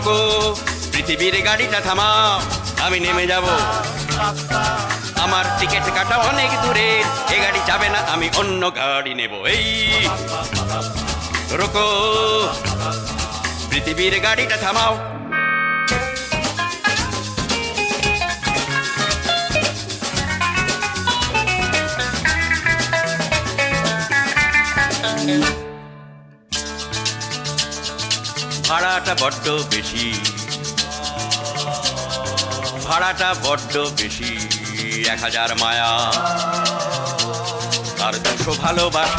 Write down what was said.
রোকো পৃথিবীর গাড়িটা থামাও, আমি নেমে যাব। আমার টিকিট কাটা অনেক দূরে, এ গাড়ি যাবে না, আমি অন্য গাড়ি নেব। এই রোকো পৃথিবীর গাড়িটা থামাও। ভাড়াটা বড্ড বেশি, ভাড়াটা বড্ড বেশি, 1000 মায়া আর 200 ভালোবাসা।